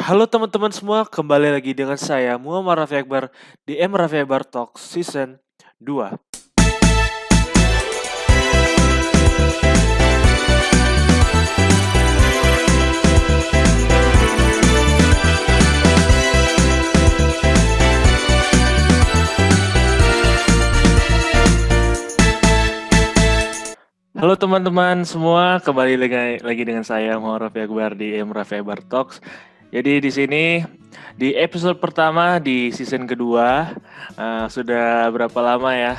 Halo teman-teman semua, kembali lagi dengan saya Muhammad Raffi Akbar di M Raffi Akbar Talk Season 2. Halo teman-teman semua, kembali lagi dengan saya Muhammad Raffi Akbar di M Raffi Akbar Talks. Jadi di sini di episode pertama di season kedua sudah berapa lama ya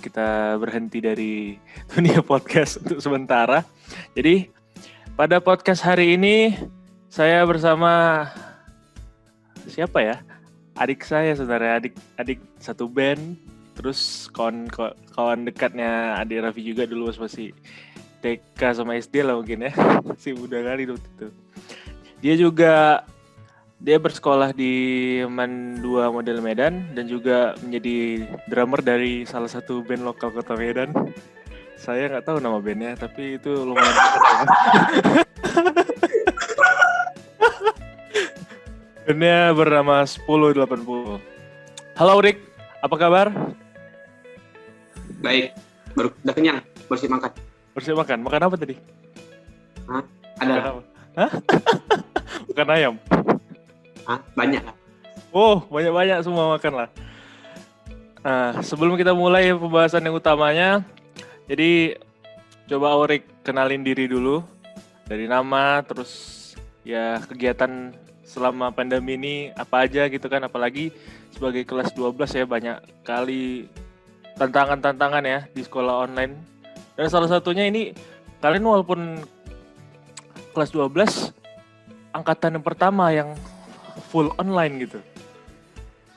kita berhenti dari dunia podcast untuk sementara. Jadi pada podcast hari ini saya bersama siapa ya? Adik saya sebenarnya, adik satu band, terus kawan dekatnya adik Raffi juga dulu masih TK sama SD lah mungkin ya. Si muda kali waktu itu. Dia bersekolah di MAN 2 Model Medan dan juga menjadi drummer dari salah satu band lokal kota Medan. Saya nggak tahu nama bandnya, tapi itu lumayan terkenal. Bandnya bernama 1080. Halo Rick, apa kabar? Baik, udah kenyang, bersih makan. Bersih makan. Makan apa tadi? Hah? Makan Ada. apa? Hah? Makan ayam. Banyak. Oh, banyak-banyak semua makan lah. Sebelum kita mulai pembahasan yang utamanya, jadi coba Aurik kenalin diri dulu. Dari nama, terus ya kegiatan selama pandemi ini apa aja gitu kan. Apalagi sebagai kelas 12 ya, banyak kali tantangan-tantangan ya di sekolah online. Dan salah satunya ini, kalian walaupun kelas 12, angkatan yang pertama yang full online gitu.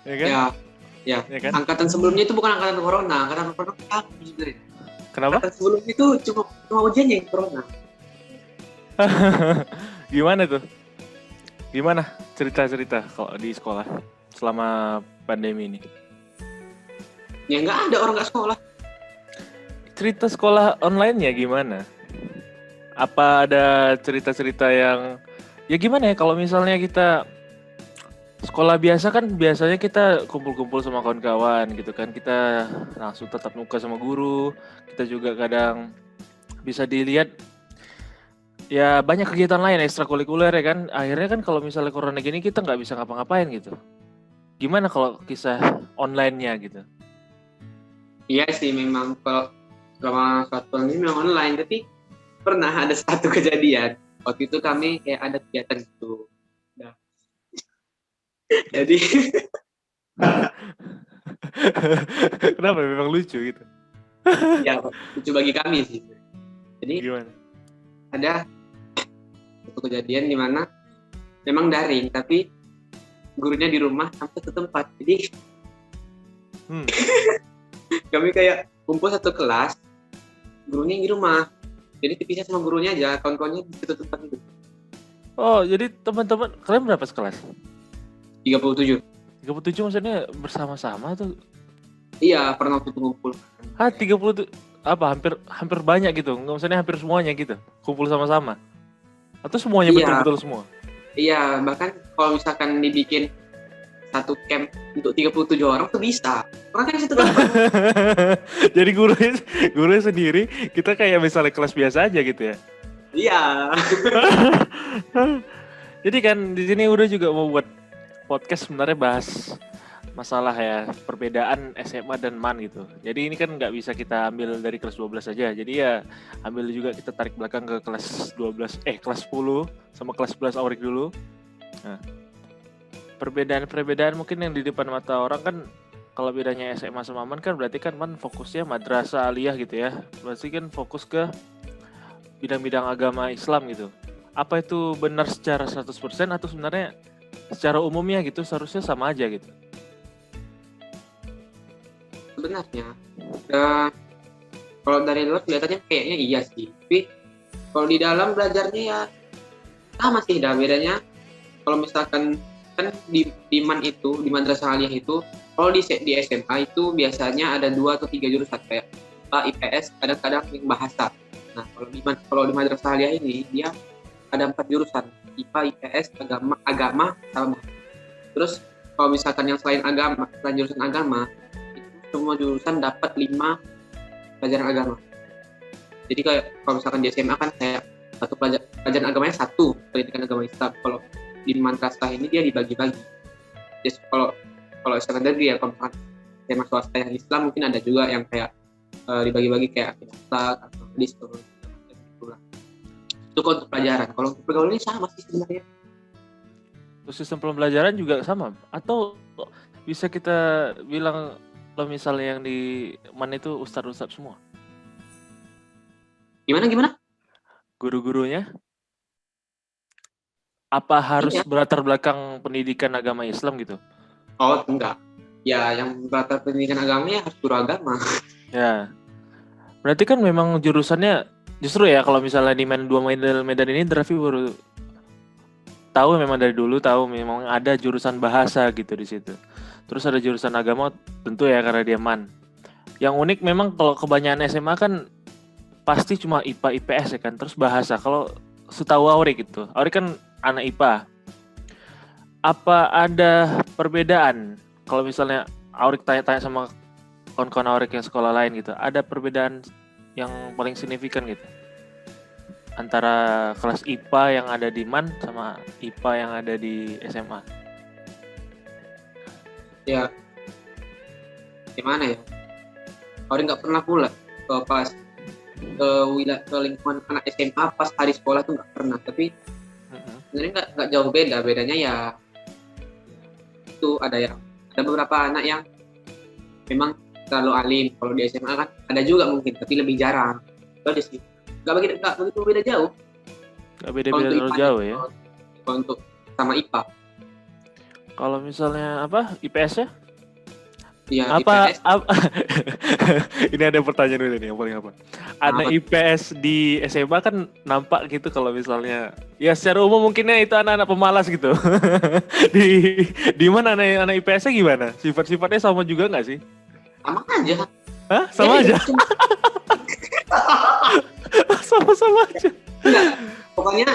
Ya kan? Ya kan? Angkatan sebelumnya itu bukan angkatan corona sebenarnya. Kenapa? Angkatan sebelumnya itu cuma ujiannya yang corona. Gimana tuh? Gimana cerita-cerita kalau di sekolah selama pandemi ini? Ya nggak ada orang nggak sekolah. Cerita sekolah online-nya gimana? Apa ada cerita-cerita yang ya gimana ya kalau misalnya kita sekolah biasa kan biasanya kita kumpul-kumpul sama kawan-kawan gitu kan, kita langsung tatap muka sama guru, kita juga kadang bisa dilihat ya banyak kegiatan lain ekstrakurikuler ya kan. Akhirnya kan kalau misalnya corona gini kita nggak bisa ngapa-ngapain gitu. Gimana kalau kisah online-nya gitu? Iya sih memang kalau selama satu ini memang online, tapi pernah ada satu kejadian. Waktu itu kami kayak ada kegiatan gitu. Jadi Kenapa memang lucu gitu? ya lucu bagi kami sih. Jadi Gimana? ada satu kejadian di mana memang daring tapi gurunya di rumah sampai satu tempat. Jadi kami kayak kumpul satu kelas, gurunya di rumah. Jadi dipisah sama gurunya aja, kawan-kawannya di satu tempat itu. Oh, jadi teman-teman kalian berapa sekelas? 37. 37 maksudnya bersama-sama tuh? Iya, pernah waktu itu ngumpul. 30 tuh apa hampir banyak gitu? Nggak, maksudnya hampir semuanya gitu kumpul sama-sama? Atau semuanya Iya. betul-betul semua? Iya, bahkan kalau misalkan dibikin satu camp untuk 37 orang tuh bisa. Karena kan situ tempat. Jadi gurunya sendiri, kita kayak misalnya kelas biasa aja gitu ya. Iya. Jadi kan di sini udah juga mau buat podcast sebenarnya bahas masalah ya perbedaan SMA dan MAN gitu. Jadi ini kan nggak bisa kita ambil dari kelas 12 saja. Jadi ya ambil juga kita tarik belakang ke kelas 12 kelas 10 sama kelas 11 Aurik dulu. Nah, perbedaan mungkin yang di depan mata orang kan kalau bedanya SMA sama MAN kan berarti kan MAN fokusnya madrasah aliyah gitu ya. Berarti kan fokus ke bidang-bidang agama Islam gitu. Apa itu benar secara 100% atau sebenarnya secara umumnya gitu seharusnya sama aja gitu? Sebenarnya kalau dari luar kelihatannya kayaknya iya sih, tapi kalau di dalam belajarnya ya sama sih. Dah bedanya kalau misalkan kan di MAN itu, di madrasah aliyah itu, kalau di SMA itu biasanya ada 2 atau 3 jurusan kayak IPS, kadang-kadang yang bahasa. Nah kalau di madrasah aliyah ini dia ada 4 jurusan. IPA, IPS, agama sama bahasa. Terus kalau misalkan yang selain jurusan agama, itu semua jurusan dapat 5 pelajaran agama. Jadi kayak kalau misalkan di SMA kan kayak satu pelajaran agamanya satu, pendidikan agama Islam. Kalau di madrasah ini dia dibagi-bagi. Jadi kalau misalkan negeri ya, kalau misalkan SMA swasta yang Islam mungkin ada juga yang kayak dibagi-bagi kayak akidah atau hadis atau itulah. Itu kalau untuk pelajaran. Kalau untuk pergaulan ini sama sih sebenarnya. Terus sistem pembelajaran juga sama? Atau bisa kita bilang kalau misalnya yang di MAN itu ustadz-ustadz semua? Gimana? Guru-gurunya? Apa harus Iya. berlatar belakang pendidikan agama Islam gitu? Oh, enggak. Ya, yang berlatar pendidikan agamanya harus guru agama. Ya. Berarti kan memang jurusannya justru ya kalau misalnya di Medan ini Raffi baru tahu, memang dari dulu tahu memang ada jurusan bahasa gitu di situ. Terus ada jurusan agama tentu ya karena dia MAN. Yang unik memang kalau kebanyakan SMA kan pasti cuma IPA IPS ya kan, terus bahasa. Kalau setahu Auri gitu, Auri kan anak IPA. Apa ada perbedaan kalau misalnya Auri tanya-tanya sama kawan-kawan Auri yang sekolah lain gitu, ada perbedaan yang paling signifikan gitu antara kelas IPA yang ada di MAN sama IPA yang ada di SMA? Ya, gimana ya? Orang nggak pernah pula ke pas ke lingkungan anak SMA pas hari sekolah tuh nggak pernah. Tapi sebenarnya nggak jauh beda. Bedanya ya itu ada beberapa anak yang memang terlalu alim. Kalau di SMA kan ada juga mungkin, tapi lebih jarang. Itu aja sih. Nggak begitu beda jauh. Nggak beda-beda terlalu jauh ya. Kalau untuk sama IPA. Kalau misalnya apa IPS ya? Ya, apa, IPS. Ini ada pertanyaan dulu nih yang paling apa? Anak IPS di SMA kan nampak gitu kalau misalnya ya secara umum mungkinnya itu anak-anak pemalas gitu. di mana anak IPS-nya gimana? Sifat-sifatnya sama juga nggak sih? Sama aja. Hah? Sama aja? Sama-sama aja. Enggak. Pokoknya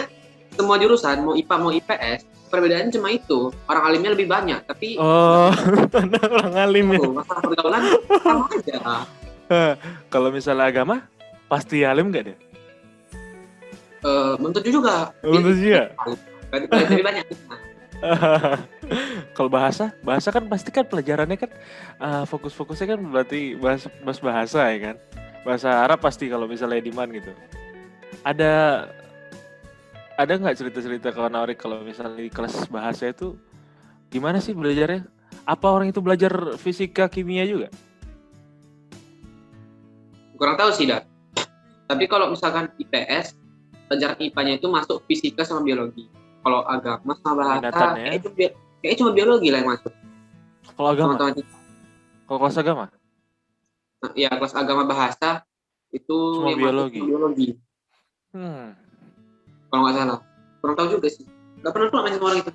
semua jurusan mau IPA mau IPS perbedaannya cuma itu, orang alimnya lebih banyak, tapi orang alimnya. Masalah pergaulan sama aja. Kalau misalnya agama, pasti alim nggak deh? Belum tentu juga. Belum juga. Lebih banyak. Kalau bahasa kan pasti kan pelajarannya kan fokus-fokusnya kan berarti bahasa ya kan. Bahasa Arab pasti kalau misalnya di MAN gitu. Ada nggak cerita-cerita kawan Auri kalau misalnya di kelas bahasa itu gimana sih belajarnya? Apa orang itu belajar fisika, kimia juga? Kurang tahu sih, Dad. Tapi kalau misalkan IPS, pelajaran IPA-nya itu masuk fisika sama biologi. Kalau agama sama bahasa, kayaknya cuma biologi lah yang masuk. Kalau agama? Kalau kelas agama? Nah, ya, kelas agama bahasa itu cuma yang biologi. Masuk biologi. Kalau nggak salah, kurang tahu juga sih. Nggak pernah tuh main sama orang itu.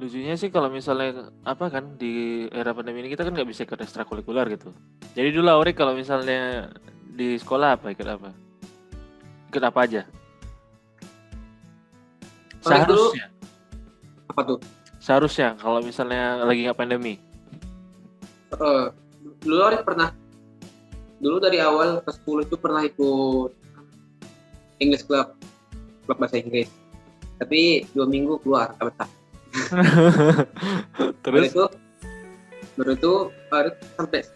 Lucunya sih kalau misalnya apa kan di era pandemi ini kita kan nggak bisa ikut ekstrakurikuler gitu. Jadi dulu Auri kalau misalnya di sekolah ikut apa? Ikut apa aja? Seharusnya. Apa tuh? Seharusnya kalau misalnya lagi nggak pandemi. Dulu Auri pernah. Dulu dari awal ke 10 itu pernah ikut English klub bahasa Inggris, tapi 2 minggu keluar tak betah. Terus baru itu sampai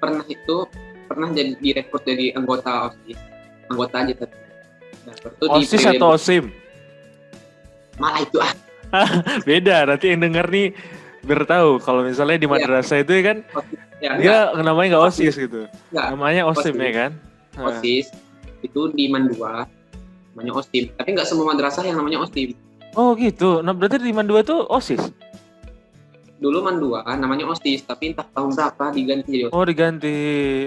pernah jadi direkrut jadi anggota aja tapi. OSIS atau OSIM? Malah itu beda. Nanti yang denger nih biar tahu kalau misalnya di madrasah itu kan dia namanya nggak OSIS gitu, namanya OSIM ya kan? OSIS itu di MAN 2 namanya OSIM, tapi nggak semua madrasah yang namanya OSIM. Oh gitu. Nah berarti di MAN 2 tuh OSIS? Dulu MAN 2 namanya OSIS, tapi entah tahun berapa diganti jadi OSIS. Oh diganti.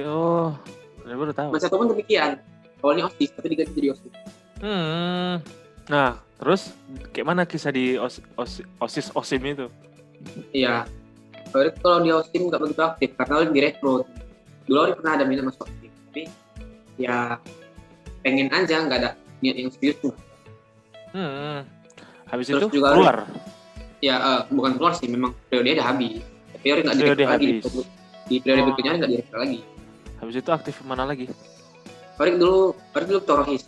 Oh, saya baru tahu. Masa pun demikian. Awalnya OSIS, tapi diganti jadi OSIS. Nah, terus kayak mana kisah di OSIS OSIM itu? Iya. Kalau di OSIM nggak begitu aktif karena udah direkrut. Dulu pernah ada minat masuk OSIM, tapi ya pengen aja nggak niat yang serius tuh. Habis Terus itu juga keluar. Ya bukan keluar sih, memang periode udah habis. Tapi Orik nggak Periode direkrut lagi habis. di periode berikutnya nggak direkrut lagi. Habis itu aktif mana lagi? Orik dulu ke Rohis.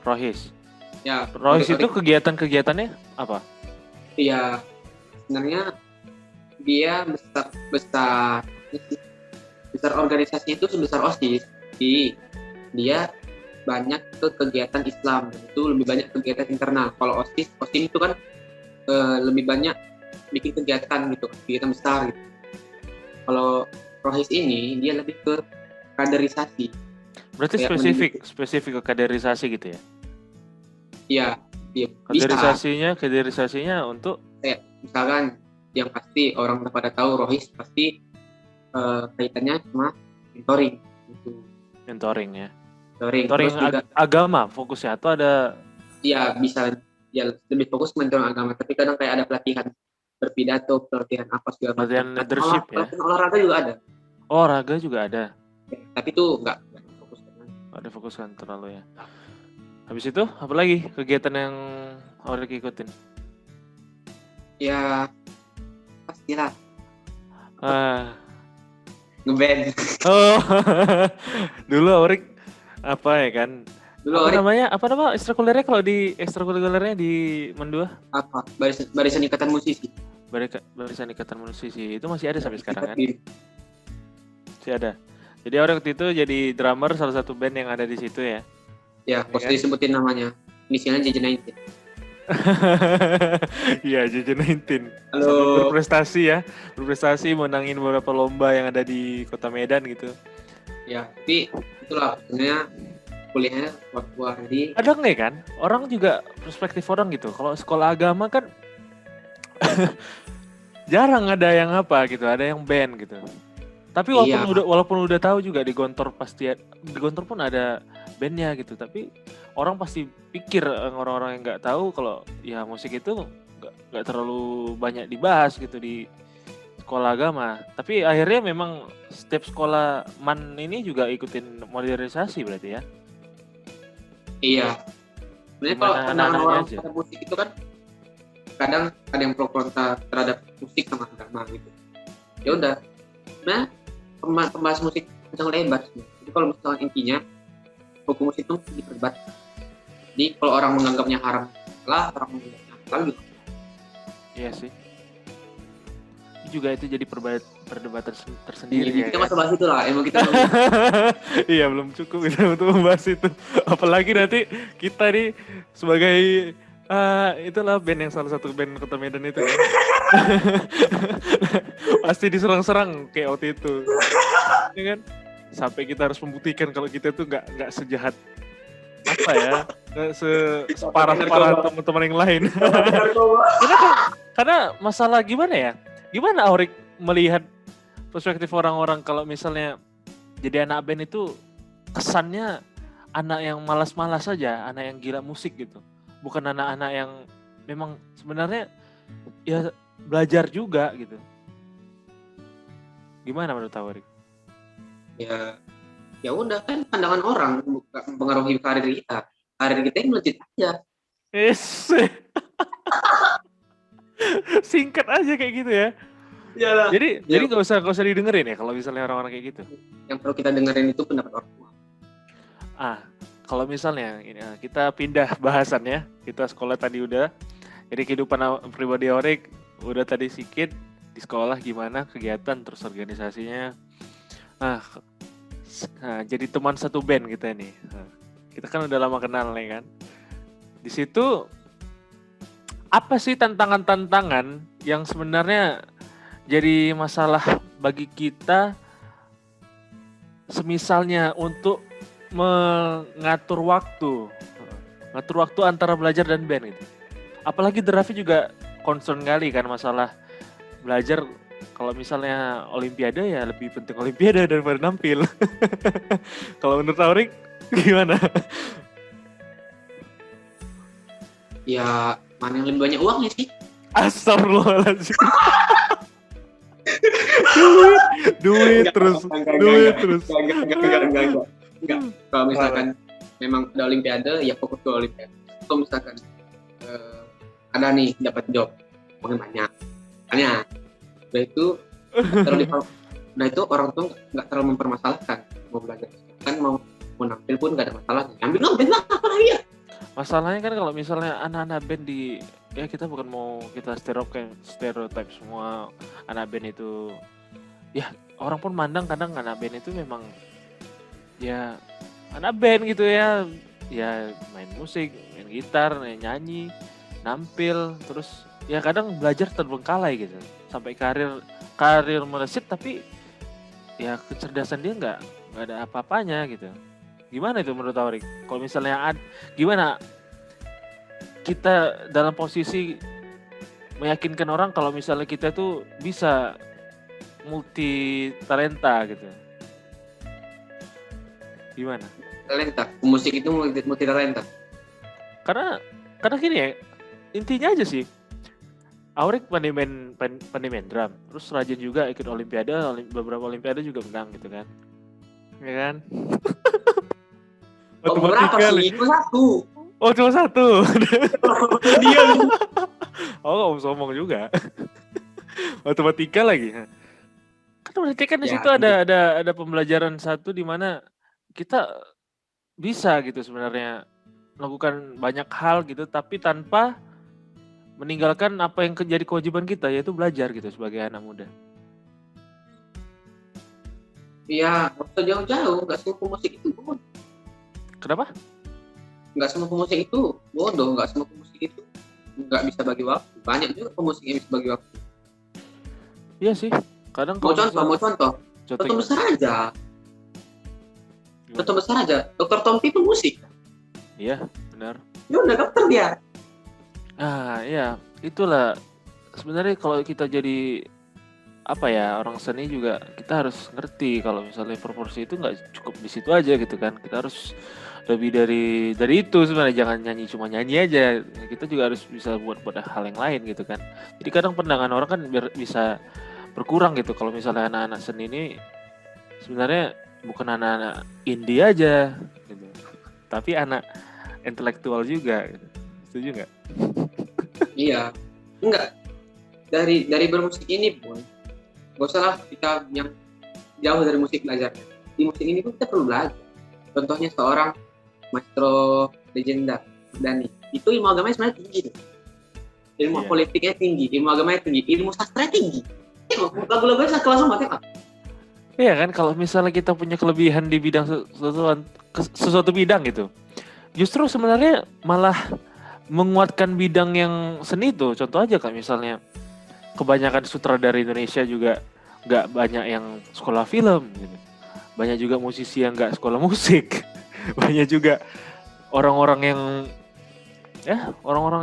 Rohis. Ya. Rohis itu Orik, kegiatan-kegiatannya apa? iya, sebenarnya dia besar organisasinya itu sebesar OSIS. Jadi dia banyak ke kegiatan Islam dan itu lebih banyak kegiatan internal. Kalau OSIS itu kan lebih banyak bikin kegiatan gitu, kegiatan besar gitu. Kalau Rohis ini dia lebih ke kaderisasi. Berarti spesifik ke kaderisasi gitu ya? Iya, bisa. Kaderisasinya untuk Misalkan yang pasti orang pada tahu Rohis pasti kaitannya sama mentoring gitu. mentoring ya. Mentoring Terus juga agama fokusnya atau ada? Iya, bisa ya lebih fokus mentoring agama, tapi kadang kayak ada pelatihan berpidato, pelatihan apa segala macam. Pelatihan leadership ya. Pelatihan olahraga juga ada. Olahraga juga ada. Ya, tapi itu enggak fokus. Ada fokuskan terlalu ya. Habis itu apa lagi kegiatan yang Orik ikutin? Ya pastilah ngeband. Oh, dulu Orik apa ya kan? Dulu apa Orik namanya? Apa nama ekstrakurikulernya kalau di ekstrakurikulernya di Mendua? apa? Barisan ikatan musisi. Barisan ikatan musisi itu masih ada sampai sekarang kan? BIM. Masih ada. Jadi Orik waktu itu jadi drummer salah satu band yang ada di situ ya. Ya, pasti disebutin namanya. Inisialnya JJ19. Iya, JJ19. Halo. Berprestasi menangin beberapa lomba yang ada di Kota Medan gitu. Ya, tapi itulah sebenarnya kuliahnya buat jadi. Ada nggak kan? Orang juga perspektif orang gitu. Kalau sekolah agama kan jarang ada yang apa gitu, ada yang band gitu. Tapi walaupun udah tahu juga di Gontor pun ada bandnya gitu. Tapi orang pasti pikir orang-orang yang nggak tahu kalau ya musik itu nggak terlalu banyak dibahas gitu di sekolah agama. Tapi akhirnya memang setiap sekolah MAN ini juga ikutin modernisasi berarti ya? Iya. Sebenarnya kalau pandangan orang terhadap musik itu kan kadang ada yang pro kontra terhadap musik sama agama gitu. Ya udah. Nah, pembahas musik panjang lebar sih. Jadi kalau misalnya intinya hukum musik itu diperdebat. Jadi kalau orang menganggapnya haram lah, orang menganggapnya halal gitu. Iya sih. Juga itu jadi perdebatan tersendiri ya. Kita masih bahas itu lah, emang kita iya belum cukup kita untuk membahas itu. Apalagi nanti kita nih sebagai itulah band yang salah satu band Kota Medan itu kan. Pasti diserang-serang kayak waktu itu. Ya kan? Sampai kita harus membuktikan kalau kita tuh nggak sejahat apa ya, separah teman-teman yang lain. karena masalah gimana ya? Gimana Aurik melihat perspektif orang-orang kalau misalnya jadi anak band itu kesannya anak yang malas-malas saja, anak yang gila musik gitu. Bukan anak-anak yang memang sebenarnya ya belajar juga gitu. Gimana menurut Aurik? Ya udah kan pandangan orang bukan mempengaruhi karir kita. Karir kita yang melejit aja. Yes. Singkat aja kayak gitu ya. Iyalah. Jadi nggak usah didengerin ya kalau misalnya orang-orang kayak gitu. Yang perlu kita dengerin itu pendapat orang tua. Kalau misalnya kita pindah bahasan ya, kita sekolah tadi udah. Jadi kehidupan pribadi Aurik udah tadi sedikit di sekolah gimana kegiatan terus organisasinya. Nah, jadi teman satu band kita nih. Kita kan udah lama kenal nih kan. Di situ apa sih tantangan-tantangan yang sebenarnya jadi masalah bagi kita semisalnya untuk mengatur waktu antara belajar dan band gitu. Apalagi The Raffi juga concern kali kan masalah belajar. Kalau misalnya Olimpiade ya lebih penting Olimpiade daripada nampil. Kalau menurut Aurik gimana? Ya mana yang lebih banyak uangnya sih? Astagfirullahaladzim. duit terus. Enggak. Kalau misalkan memang ada olimpiade ya fokus ke olimpiade. Kalau misalkan ada nih dapat job uangnya banyak, udah itu udah itu orang tua nggak terlalu mempermasalahkan mau belajar kan mau nampil pun nggak ada masalah, ambil lah apa lagi ya. Masalahnya kan kalau misalnya anak-anak band ya kita bukan mau kita stereotip semua anak band itu, ya orang pun mandang kadang anak band itu memang ya anak band gitu ya main musik, main gitar, nyanyi, nampil, terus ya kadang belajar terbengkalai gitu sampai karir meleset, tapi ya kecerdasan dia nggak ada apa-apanya gitu. Gimana itu menurut Aurik? Kalau misalnya gimana kita dalam posisi meyakinkan orang kalau misalnya kita tuh bisa multi talenta gitu? Gimana? Talenta, musik itu multi talenta. Karena gini ya, intinya aja sih. Aurik pandai main drum, terus rajin juga ikut olimpiade, beberapa olimpiade juga menang gitu kan. Ya kan? Berapa sih? Itu satu. Oh, cuma satu. Dia. Oh, kamu sombong juga. Matematika lagi. Kan berarti kan di situ ada pembelajaran satu di mana kita bisa gitu sebenarnya melakukan banyak hal gitu, tapi tanpa meninggalkan apa yang jadi kewajiban kita, yaitu belajar gitu sebagai anak muda. Iya, waktu jauh-jauh, nggak semua pemusik itu bodoh. Kenapa? Nggak semua pemusik itu bodoh, nggak semua pemusik itu nggak bisa bagi waktu. Banyak juga pemusik yang bisa bagi waktu. Iya sih, kadang mau contoh besar aja. Contoh besar aja, Dr. Tompi pemusik. Iya, benar. Ya udah dokter dia. Iya, itulah sebenarnya kalau kita jadi orang seni juga kita harus ngerti kalau misalnya proporsi itu nggak cukup di situ aja gitu kan. Kita harus lebih dari itu sebenarnya, jangan cuma nyanyi aja. Kita juga harus bisa buat hal yang lain gitu kan. Jadi kadang pandangan orang kan bisa berkurang gitu kalau misalnya anak-anak seni ini sebenarnya bukan anak-anak indie aja gitu, tapi anak intelektual juga gitu. Setuju nggak? Iya, enggak. Dari bermusik ini pun gak usah lah kita yang jauh dari musik belajar. Di musik ini pun kita perlu belajar. Contohnya seorang maestro legenda Dani, itu ilmu agamanya sebenarnya tinggi tuh. Ilmu politiknya tinggi, ilmu agamanya tinggi, ilmu sastra tinggi. Lagu-lagunya kelas sama kan? Iya kan, kalau misalnya kita punya kelebihan di bidang sesuatu bidang gitu, justru sebenarnya malah menguatkan bidang yang seni itu. Contoh aja kan misalnya kebanyakan sutradara Indonesia juga nggak banyak yang sekolah film gitu. Banyak juga musisi yang nggak sekolah musik. Banyak juga orang-orang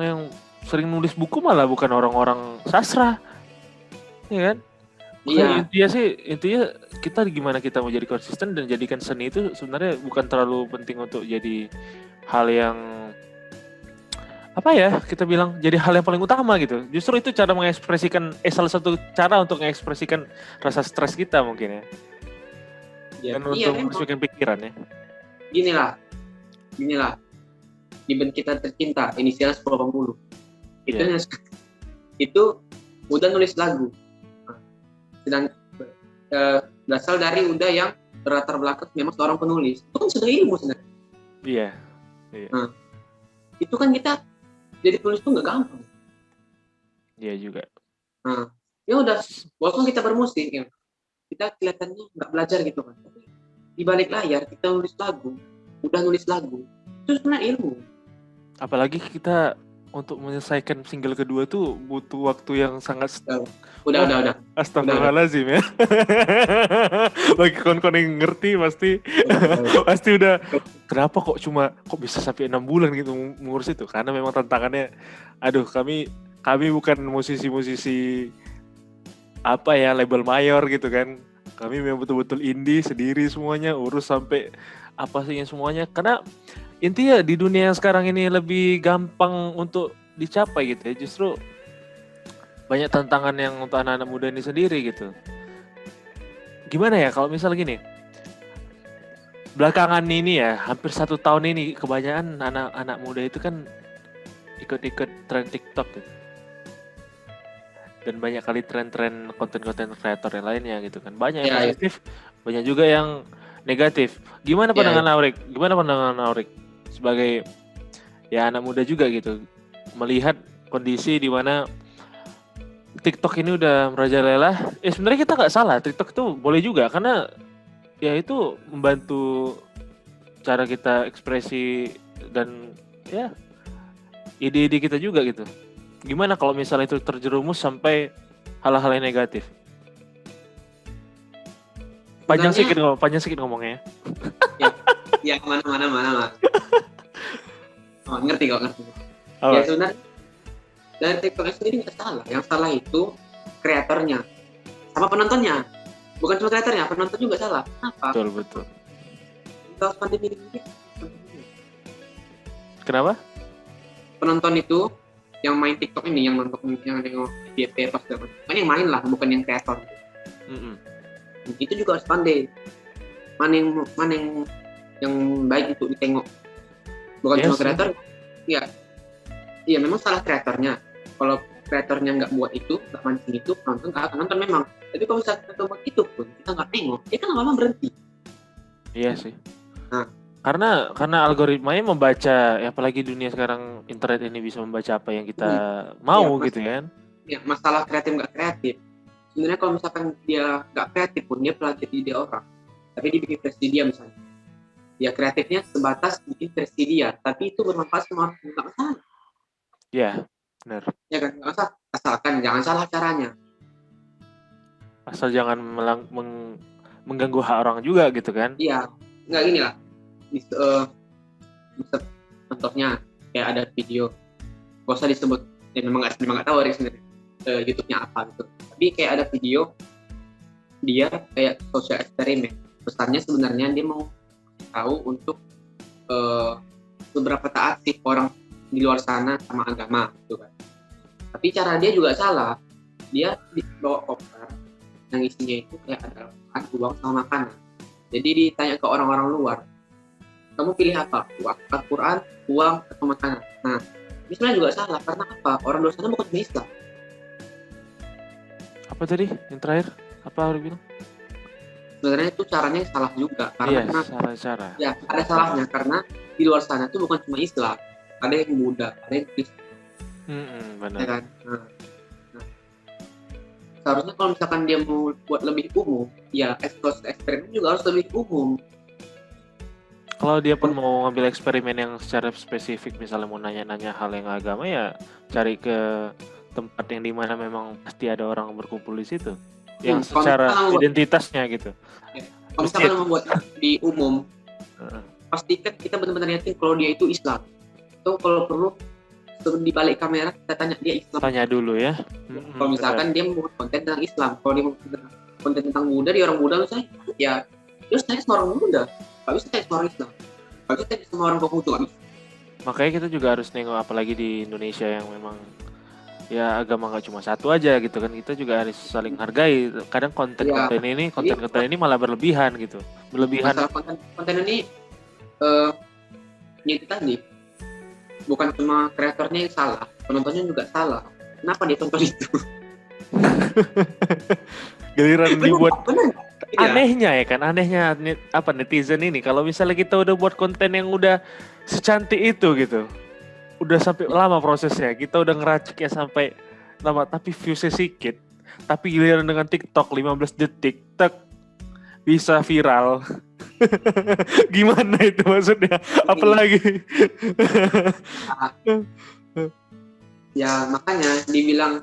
yang sering nulis buku malah bukan orang-orang sastra. Iya kan? Iya. Intinya kita gimana kita mau jadi konsisten dan jadikan seni itu sebenarnya bukan terlalu penting untuk jadi hal yang kita bilang jadi hal yang paling utama gitu. Justru itu cara mengekspresikan salah satu cara untuk mengekspresikan rasa stres kita mungkin ya. Dan untuk menyesuaikan pikiran ya. Ginilah. Di band kita tercinta, inisial 1080. Itu udah nulis lagu. Sedang berasal dari udah yang berlatar belakang memang seorang penulis. Itu kan sudah ilmu sebenarnya. Iya. Nah, itu kan kita jadi penulis tuh nggak gampang. Iya juga. Nah, ya udah, walaupun kita bermusik ya, kita kelihatannya nggak belajar gitu kan. Tapi di balik layar kita nulis lagu, itu sebenarnya ilmu. Apalagi kita untuk menyelesaikan single kedua tuh butuh waktu yang sangat udah. Astagfirullahaladzim ya. Bagi kawan-kawan yang ngerti pasti udah kenapa kok bisa sampai 6 bulan gitu mengurus itu, karena memang tantangannya kami bukan musisi label mayor gitu kan. Kami memang betul-betul indie sendiri semuanya, urus sampai semuanya, karena intinya di dunia yang sekarang ini lebih gampang untuk dicapai gitu ya. Justru banyak tantangan yang untuk anak-anak muda ini sendiri gitu. Gimana ya kalau misal gini, belakangan ini ya, hampir 1 tahun ini kebanyakan anak-anak muda itu kan ikut-ikut tren TikTok gitu. Dan banyak kali tren-tren konten-konten kreator yang lainnya gitu kan. Banyak yang Ya, ya, positif, banyak juga yang negatif. Gimana ya, pandangan Aurik? Gimana pandangan Aurik sebagai ya anak muda juga gitu, melihat kondisi di mana TikTok ini udah merajalela. Sebenarnya kita nggak salah, TikTok itu boleh juga karena ya itu membantu cara kita ekspresi dan ya ide-ide kita juga gitu. Gimana kalau misalnya itu terjerumus sampai hal-hal yang negatif? Panjang sedikit ngomongnya. ya mana. Oh, ngerti kok. Apa? Ya sebenarnya dari TikTok sendiri nggak salah. Yang salah itu kreatornya sama penontonnya. Bukan cuma kreatornya, penonton juga salah. Kenapa? Betul. Kalau pandemi ini, Kenapa? penonton itu yang main TikTok ini, yang nonton, yang nengok FYP pas segala macam. Kan yang main lah, bukan yang kreator. Itu juga harus pandai. Mana yang baik untuk ditengok. Bukan cuma kreator. Iya, memang salah kreatornya. Kalau kreatornya nggak buat itu, nggak mancing itu, penonton nggak akan nonton memang. Tapi kalau misalnya kita buat itu pun, kita nggak tengok, kita lama-lama berhenti. Iya sih. Nah, karena algoritmanya membaca, apalagi dunia sekarang internet ini bisa membaca apa yang kita mau gitu kan. Ya, masalah kreatif nggak kreatif. Sebenarnya kalau misalkan dia nggak kreatif pun, dia pelajari ide orang. Tapi dia bikin versi dia misalnya. Ya kreatifnya sebatas bikin versi dia, tapi itu bermanfaat semua orang, nggak masalah. Iya, benar. Ya kan, nggak masalah. Asalkan jangan salah caranya. Asal jangan mengganggu hak orang juga gitu kan. Iya, nggak gini lah. Bisa contohnya kayak ada video, gak usah disebut, ya memang nggak tahu sebenarnya YouTube-nya apa gitu. Tapi kayak ada video dia kayak social eksperimen. Pesannya sebenarnya dia mau tahu untuk beberapa taat sih orang di luar sana sama agama gitu kan. Tapi cara dia juga salah. Dia bawa koper yang isinya itu kayak ada uang sama makanan. Jadi ditanya ke orang-orang luar, kamu pilih apa? Al-Quran, uang, atau makanan? Nah, ini sebenarnya juga salah. Karena apa? Orang luar sana bukan Islam. Apa tadi yang terakhir? Apa harus bilang? Sebenarnya itu caranya salah juga. Karena salah cara. Ya, ada salahnya. Karena di luar sana itu bukan cuma Islam. Ada yang Buddha, ada yang Kristen. Benar. Ya kan? Nah, seharusnya kalau misalkan dia mau buat lebih umum, ya eksperimen juga harus lebih umum. Kalau dia pun mau ngambil eksperimen yang secara spesifik, misalnya mau nanya-nanya hal yang agama, ya cari ke tempat yang dimana memang pasti ada orang berkumpul di situ, yang secara identitasnya gitu. Kalau misalkan membuat di umum, pastikan kita benar-benar yakin kalau dia itu Islam. Atau kalau perlu di balik kamera kita tanya dia Islam. Tanya dulu ya. Kalau misalkan dia membuat konten tentang Islam, kalau dia membuat konten tentang Buddha, dia orang Buddha misalnya, ya terus tanya sama orang Buddha. Gak bisa tanya sama orang Islam, gak bisa tanya sama orang Konghucu. Makanya kita juga harus nengok, apalagi di Indonesia yang memang ya agama gak cuma satu aja gitu kan. Kita juga harus saling hargai. Kadang konten-konten ini malah berlebihan gitu. Masalah konten ini itu tadi, bukan cuma kreatornya yang salah, penontonnya juga salah. Kenapa dia tonton itu? Giliran dibuat Ya. Anehnya netizen ini, kalau misalnya kita udah buat konten yang udah secantik itu gitu, udah sampai lama prosesnya, kita udah ngeraciknya sampai lama, tapi viewsnya sedikit, tapi giliran dengan TikTok 15 detik bisa viral. Gimana itu maksudnya? Apalagi ya makanya dibilang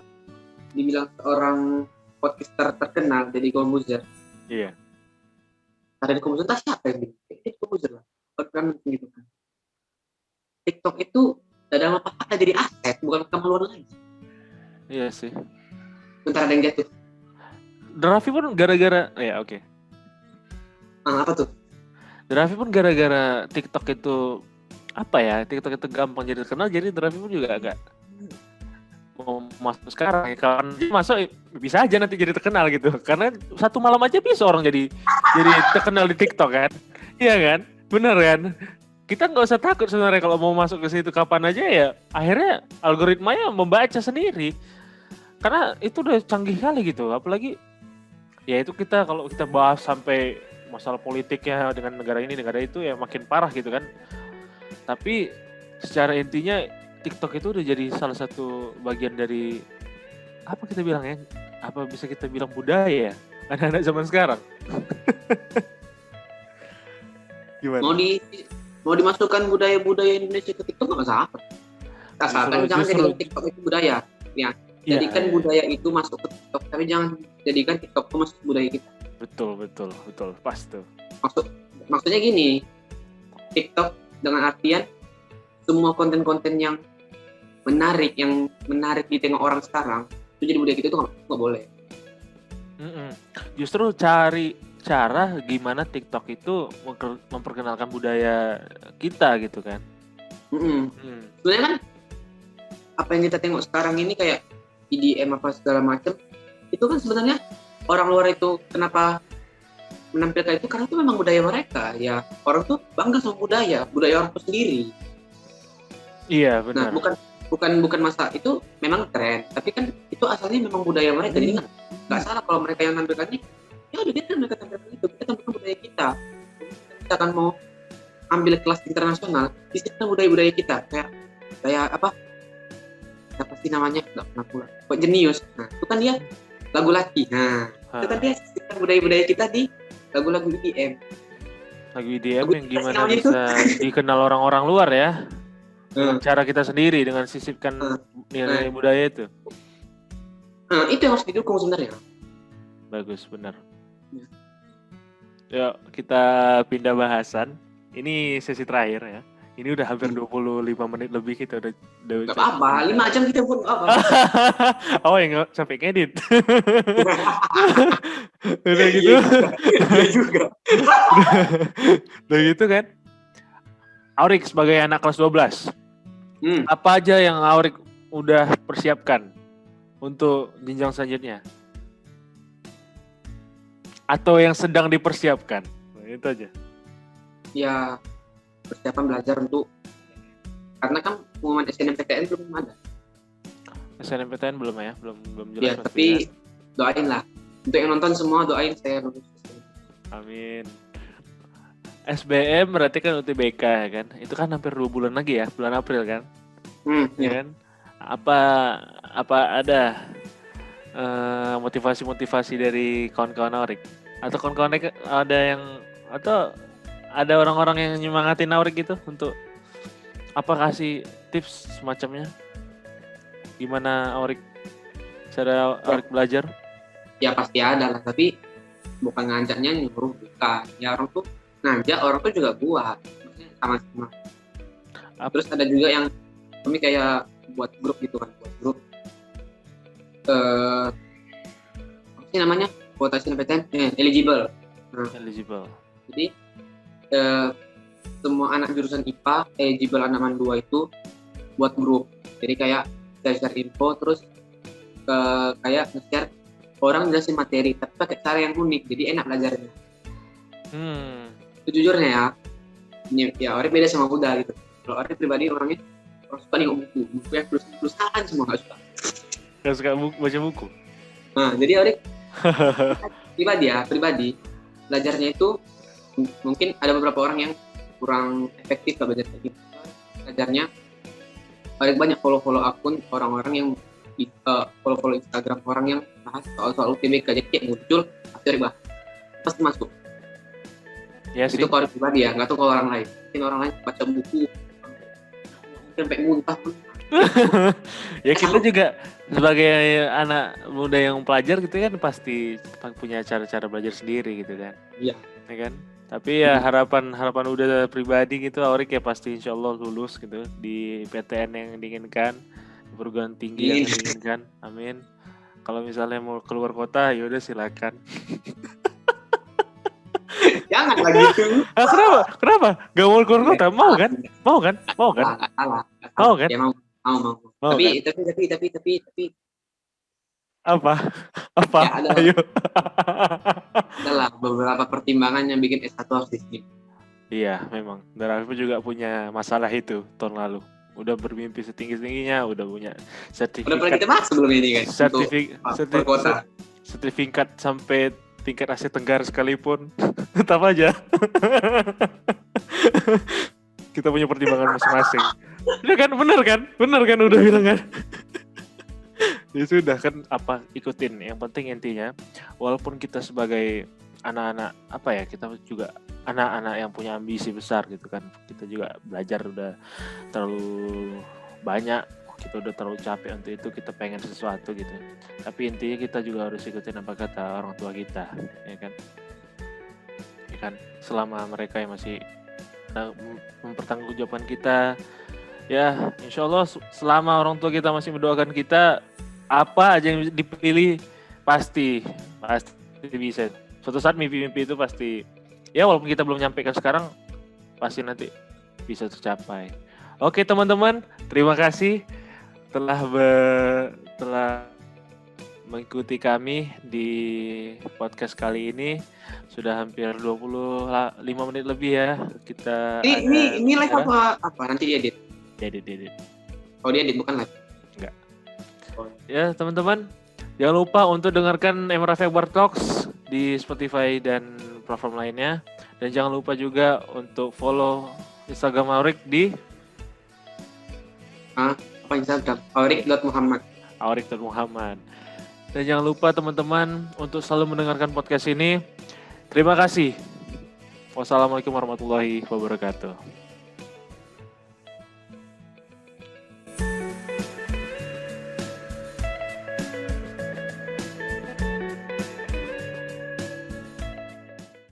seorang podcaster terkenal Deddy Corbuzier. Iya. Ada di Corbuzier, siapa yang bikin? Deddy Corbuzier lah. Kan gitu kan. TikTok itu dalam apa jadi aset, bukan kemaluan lagi. Iya sih. Bentar ada yang jatuh. Raffi pun gara-gara oke. Apa tuh? Raffi pun gara-gara TikTok itu TikTok itu gampang jadi terkenal, jadi Raffi pun juga agak mau masuk sekarang. Kalau dia masuk bisa aja nanti jadi terkenal gitu, karena satu malam aja bisa orang jadi terkenal di TikTok kan. Iya kan? Bener kan? Kita nggak usah takut sebenarnya kalau mau masuk ke situ kapan aja ya. Akhirnya algoritmanya membaca sendiri. Karena itu udah canggih kali gitu. Apalagi ya itu kita kalau kita bahas sampai masalah politiknya dengan negara ini negara itu ya makin parah gitu kan. Tapi secara intinya TikTok itu udah jadi salah satu bagian dari apa kita bilang ya? Apa bisa kita bilang budaya ya? Anak-anak zaman sekarang. Gimana? Mau dimasukkan budaya-budaya Indonesia ke TikTok nggak masalah. Asalkan jangan jadikan TikTok itu budaya. Ya, jadikan budaya itu masuk ke TikTok, tapi jangan jadikan TikTok itu masuk ke budaya kita. Betul, pas tuh. Maksudnya gini, TikTok dengan artian semua konten-konten yang menarik ditengok orang sekarang itu jadi budaya kita itu nggak boleh. Justru cari cara gimana TikTok itu memperkenalkan budaya kita gitu kan. Sebenarnya kan apa yang kita tengok sekarang ini kayak EDM apa segala macam itu kan sebenarnya orang luar itu kenapa menampilkan itu karena itu memang budaya mereka ya, orang tuh bangga sama budaya orang tuh sendiri. Iya benar. Nah bukan masa itu memang tren, tapi kan itu asalnya memang budaya mereka. Jadi nggak salah kalau mereka yang nampilkannya ya udah kita mereka tampilkan itu, kita tampilkan budaya kita. Kita akan mau ambil kelas internasional, disitulah budaya kita kayak apa sih namanya, nggak pernah pulang kok, Jenius. Nah itu kan dia lagu laki, itu kan dia sisipkan budaya kita di lagu-lagu EDM. Lagu EDM yang gimana bisa dikenal orang-orang luar ya, dengan cara kita sendiri dengan sisipkan nilai budaya itu. Itu yang harus didukung sebenarnya. Bagus, benar. Yuk kita pindah bahasan. Ini sesi terakhir ya. Ini udah hampir 25 menit lebih kita udah gak apa-apa, 5 jam kita pun apa. Oh ya nggak sampai ngedit. Udah gitu. Iya juga. Udah gitu kan. Aurik sebagai anak kelas 12. Apa aja yang Aurik udah persiapkan untuk jenjang selanjutnya? Atau yang sedang dipersiapkan? Nah, itu aja. Ya persiapan belajar untuk, karena kan pengumuman SNMPTN belum ada. SNMPTN belum ya, belum jelas. Ya, tapi doain lah. Untuk yang nonton semua doain saya lulus. Amin. SBM berarti kan UTBK ya kan? Itu kan hampir 2 bulan lagi ya, bulan April kan? Ya kan? Apa ada motivasi dari kawan-kawan Aurik? Atau kawan-kawan ada yang atau ada orang-orang yang nyemangatin Aurik gitu untuk apa, kasih tips semacamnya? Gimana cara Aurik belajar? Ya pasti ada lah, tapi bukan ngajaknya nyuruh, bukan. Ya orang tuh ngajak, orang tuh juga buat. Maksudnya sama-sama. Terus ada juga yang kami kayak buat grup gitu kan, buat grup. Apa sih namanya? Kuota SNMPTN eligible. Eligible. Jadi semua anak jurusan IPA eligible Andaman 2 itu buat grup. Jadi kayak share info, terus kayak nge-share orang jelasin materi tapi pakai cara yang unik, jadi enak belajarnya. Sejujurnya ya, ini ya Aurik beda sama Buddha gitu. Kalau Aurik pribadi orang suka nengok buku yang tulisan semua, nggak suka baca buku. Nah jadi Aurik pribadi belajarnya itu mungkin ada beberapa orang yang kurang efektif belajar kayak gitu. Belajarnya Aurik banyak follow akun orang-orang yang follow Instagram orang yang bahas soal UTBK, jadi kayak muncul Aurik bahas pasti masuk. Ya, itu kalau Aurik pribadi ya, nggak tahu kalau orang lain. Mungkin orang lain baca buku sampai muntah. Ya kita juga sebagai anak muda yang pelajar gitu kan pasti punya cara-cara belajar sendiri gitu kan. Iya. Ya kan? Tapi ya harapan udah pribadi gitu, Aurik ya pasti insya Allah lulus gitu di PTN yang diinginkan, perguruan tinggi yang diinginkan. Amin. Kalau misalnya mau keluar kota ya udah silakan. Jangan lagi itu. Kenapa? Gak mau keluar kota? Mau kan? Mau kan? Mau kan? Ya mau. Tapi apa? Ya, adalah beberapa pertimbangan yang bikin S1 harus di skip. Iya, memang. Dan aku juga punya masalah itu tahun lalu. Udah bermimpi setinggi-tingginya, udah punya Udah pernah sertifikat kita bahas sebelum ini kan untuk perkota. sertifikat sampai tingkat Asia Tenggara sekalipun. Tetap aja. Kita punya pertimbangan masing-masing. Ya kan, bener kan udah bilang kan. Ya sudah kan, apa, ikutin. Yang penting intinya, walaupun kita sebagai anak-anak, apa ya, kita juga anak-anak yang punya ambisi besar gitu kan, kita juga belajar udah terlalu banyak, kita udah terlalu capek untuk itu, kita pengen sesuatu gitu. Tapi intinya kita juga harus ikutin apa kata orang tua kita, ya kan? Ya kan, selama mereka yang masih mempertanggungjawabkan kita, ya insya Allah selama orang tua kita masih mendoakan kita, apa aja yang dipilih pasti bisa. Suatu saat mimpi-mimpi itu pasti, ya walaupun kita belum nyampaikan sekarang, pasti nanti bisa tercapai. Oke teman-teman, terima kasih telah mengikuti kami di podcast kali ini. Sudah hampir 25 menit lebih ya. Kita Ini live apa? Nanti diedit. Edit. Oh, diedit bukan live. Enggak. Oh. Ya, teman-teman, jangan lupa untuk dengarkan Raffi Akbar Talks di Spotify dan platform lainnya. Dan jangan lupa juga untuk follow Instagram Aurik di apa Instagram? aurik.muhammad. aurik.muhammad. Dan jangan lupa teman-teman untuk selalu mendengarkan podcast ini. Terima kasih. Wassalamualaikum warahmatullahi wabarakatuh.